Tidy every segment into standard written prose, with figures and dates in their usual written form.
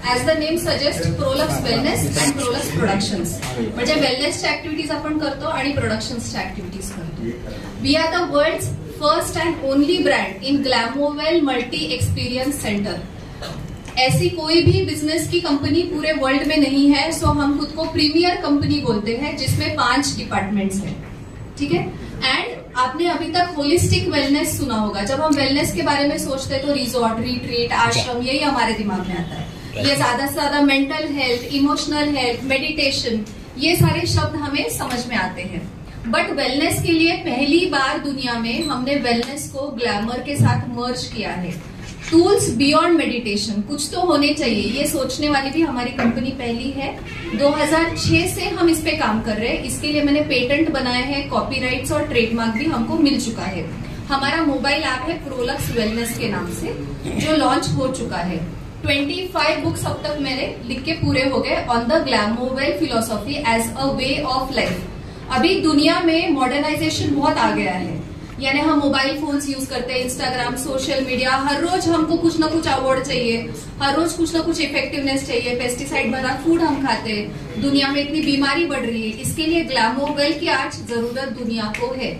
As the name suggest Prolux wellness and Prolux productions, म्हणजे वेलनेसच्या activities आपण करतो आणि प्रोडक्शन्सच्या ऍक्टिव्हिटीज करतो. We are the world's first and only brand in Glamowell multi experience centre. ऐसी कोई भी बिजनेस की कंपनी पूरे वर्ल्ड में नहीं है, सो हम खुद को प्रीमियर कंपनी बोलते हैं जिसमें 5 डिपार्टमेंट्स हैं. ठीक है. एंड आपने अभी तक होलिस्टिक वेलनेस सुना होगा. जब हम वेलनेस के बारे में सोचते हैं तो रिजॉर्ट, रिट्रीट, आश्रम यही हमारे दिमाग में आता है. ये ज्यादा से ज्यादा mental health, emotional health, meditation, ये सारे शब्द हमें समझ में आते हैं. बट वेलनेस के लिए पहली बार दुनिया में हमने वेलनेस को ग्लैमर के साथ मर्ज किया है. टूल्स बियॉन्ड मेडिटेशन, कुछ तो होने चाहिए, ये सोचने वाली भी हमारी कंपनी पहली है. 2006 से हम इस पे काम कर रहे हैं. इसके लिए मैंने पेटेंट बनाए हैं, कॉपीराइट्स और ट्रेडमार्क भी हमको मिल चुका है. हमारा मोबाइल ऐप है प्रोलक्स वेलनेस के नाम से, जो लॉन्च हो चुका है. 25 बुक्स अब तक मेरे लिख के पूरे हो गए on the Glamowell philosophy as a way of life. अभी दुनिया में मॉडर्नाइजेशन बहुत आ गया है, यानी हम मोबाइल फोन्स यूज करते हैं, इंस्टाग्राम, सोशल मीडिया, हर रोज हमको कुछ ना कुछ अवार्ड चाहिए, हर रोज कुछ ना कुछ इफेक्टिवनेस चाहिए, पेस्टिसाइड भरा फूड हम खाते हैं, दुनिया में इतनी बीमारी बढ़ रही है. इसके लिए ग्लैमोवेल की आज जरूरत दुनिया को है.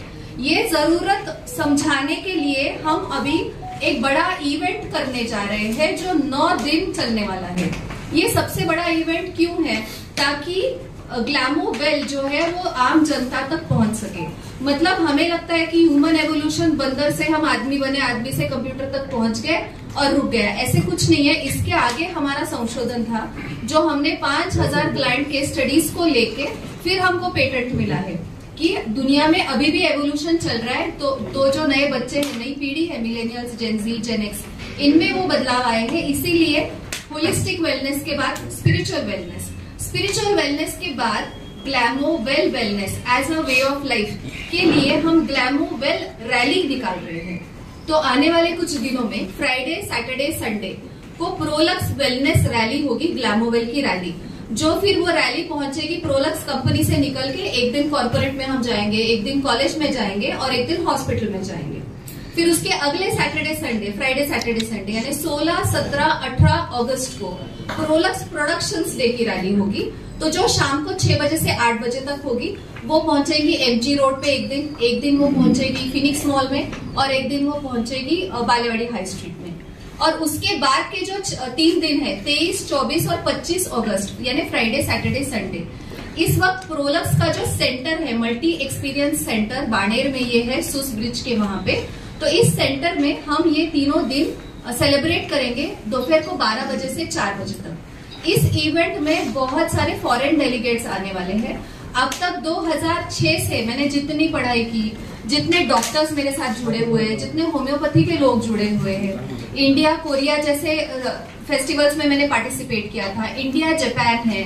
ये जरूरत समझाने के लिए हम अभी एक बड़ा इवेंट करने जा रहे हैं जो 9 दिन चलने वाला है. ये सबसे बड़ा इवेंट क्यों है? ताकि ग्लैमोवेल जो है वो आम जनता तक पहुंच सके. मतलब हमें लगता है कि ह्यूमन एवोल्यूशन, बंदर से हम आदमी बने, आदमी से कंप्यूटर तक पहुंच गए और रुक गया. ऐसे कुछ नहीं है. इसके आगे हमारा संशोधन था जो हमने 5000 क्लाइंट के स्टडीज को लेके फिर हमको पेटेंट मिला है कि दुनिया में अभी भी एवोल्यूशन चल रहा है. तो जो नए बच्चे हैं, नई पीढ़ी है, मिलेनियल्स, जेनजी, जेनेक्स, इनमें वो बदलाव आए हैं. इसीलिए होलिस्टिक वेलनेस के बाद स्पिरिचुअल वेलनेस, स्पिरिचुअल वेलनेस के बाद Glamowell wellness as a way of life के लिए हम ग्लैमोवेल रैली निकाल रहे हैं. तो आने वाले कुछ दिनों में फ्राइडे, सैटरडे, संडे को प्रोलक्स वेलनेस रैली होगी, ग्लैमोवेल की रैली, जो फिर वो रैली पहुंचेगी प्रोलक्स कंपनी से निकल के. एक दिन कॉर्पोरेट में हम जाएंगे, एक दिन कॉलेज में जाएंगे और एक दिन हॉस्पिटल में जाएंगे. फिर उसके अगले Saturday Sunday, Friday Saturday Sunday, यानी 16, 17, 18 अगस्त को प्रोलक्स प्रोडक्शंस डे की रैली होगी. तो जो शाम को 6 बजे से 8 बजे तक होगी, वो पहुंचेगी एमजी रोड पे एक दिन वो पहुंचेगी फिनिक्स मॉल में, और एक दिन वो पहुंचेगी बालेवाड़ी हाई स्ट्रीट में. और उसके बाद के जो 3 दिन है, 23, 24 और 25 अगस्त, यानी फ्राइडे, सैटरडे, संडे, इस वक्त प्रोलक्स का जो सेंटर है, मल्टी एक्सपीरियंस सेंटर, बाड़ेर में ये है, सुस ब्रिज के वहां पे. तो इस सेंटर में हम ये तीनों दिन सेलिब्रेट करेंगे दोपहर को 12 बजे से 4 बजे तक. इस इवेंट में बहुत सारे फॉरेन डेलीगेट्स आने वाले हैं. अब तक 2006 से मैंने जितनी पढ़ाई की, जितने डॉक्टर्स मेरे साथ जुड़े हुए हैं, जितने होम्योपैथी के लोग जुड़े हुए हैं, इंडिया, कोरिया जैसे फेस्टिवल्स में मैंने पार्टिसिपेट किया था, इंडिया, जापान है,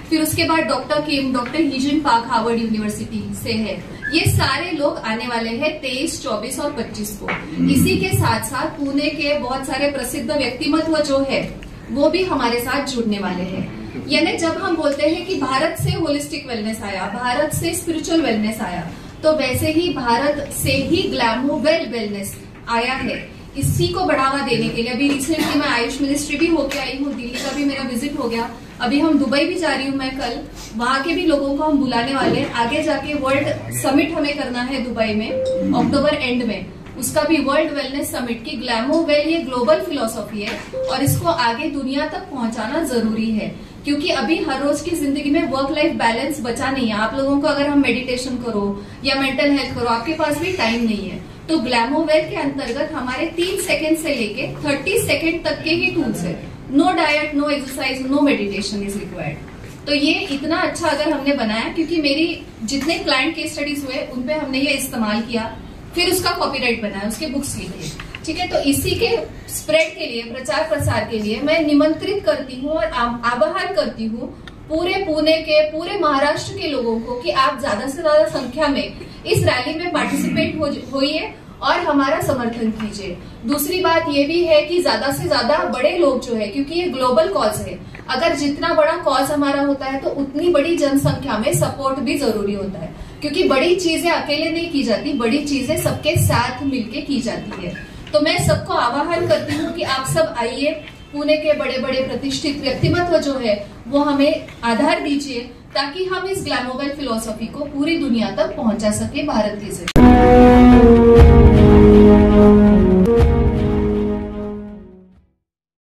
फिर उसके बाद डॉक्टर किम, डॉक्टर हीजिन पार्क हार्वर्ड यूनिवर्सिटी से है. ये सारे लोग आने वाले हैं 23, 24 और 25 को. इसी के साथ साथ पुणे के बहुत सारे प्रसिद्ध व्यक्तिमत्व जो है वो भी हमारे साथ जुड़ने वाले हैं. यानी जब हम बोलते हैं कि भारत से होलिस्टिक वेलनेस आया, भारत से स्पिरिचुअल वेलनेस आया, तो वैसे ही भारत से ही ग्लैमोवेल वेलनेस आया है. इसी को बढ़ावा देने के लिए अभी रिसेंटली मैं आयुष मिनिस्ट्री भी होके आई हूँ, दिल्ली का भी मेरा विजिट हो गया, अभी हम दुबई भी जा रही हूँ मैं कल, वहां के भी लोगों को हम बुलाने वाले हैं. आगे जाके वर्ल्ड समिट हमें करना है दुबई में अक्टूबर एंड में, उसका भी वर्ल्ड वेलनेस समिट की. ग्लैमोवेल ये ग्लोबल फिलोसॉफी है और इसको आगे दुनिया तक पहुंचाना जरूरी है, क्योंकि अभी हर रोज की जिंदगी में वर्क लाइफ बैलेंस बचा नहीं है. आप लोगों को अगर हम मेडिटेशन करो या मेंटल हेल्थ करो, आपके पास भी टाइम नहीं है. तो ग्लैमोवेल के अंतर्गत हमारे 3 सेकंड से लेके 30 सेकंड तक के ही टूल्स है. No diet, no exercise, no meditation is required. तो ये इतना अच्छा अगर हमने बनाया, क्योंकि मेरी जितने क्लाइंट केस स्टडीज हुए उनपे हमने ये इस्तेमाल किया, फिर उसका कॉपीराइट बनाया, उसके बुक्स लिखे. ठीक है. तो इसी के स्प्रेड के लिए, प्रचार प्रसार के लिए मैं निमंत्रित करती हूँ और आह्वान करती हूँ पूरे पुणे के, पूरे महाराष्ट्र के लोगों को कि आप ज्यादा से ज्यादा संख्या में इस रैली में पार्टिसिपेट होइए और हमारा समर्थन कीजिए. दूसरी बात ये भी है कि ज्यादा से ज्यादा बड़े लोग जो है, क्योंकि ये ग्लोबल कॉज है, अगर जितना बड़ा कॉज हमारा होता है तो उतनी बड़ी जनसंख्या में सपोर्ट भी जरूरी होता है, क्योंकि बड़ी चीजें अकेले नहीं की जाती, बड़ी चीजें सबके साथ मिलके की जाती है. तो मैं सबको आह्वान करती हूँ कि आप सब आइए, पुणे के बड़े बड़े प्रतिष्ठित व्यक्तिमत्व जो है वो हमें आधार दीजिए, ताकि हम इस ग्लैमोवेल फिलॉसफी को पूरी दुनिया तक पहुंचा सके भारत के जरिए।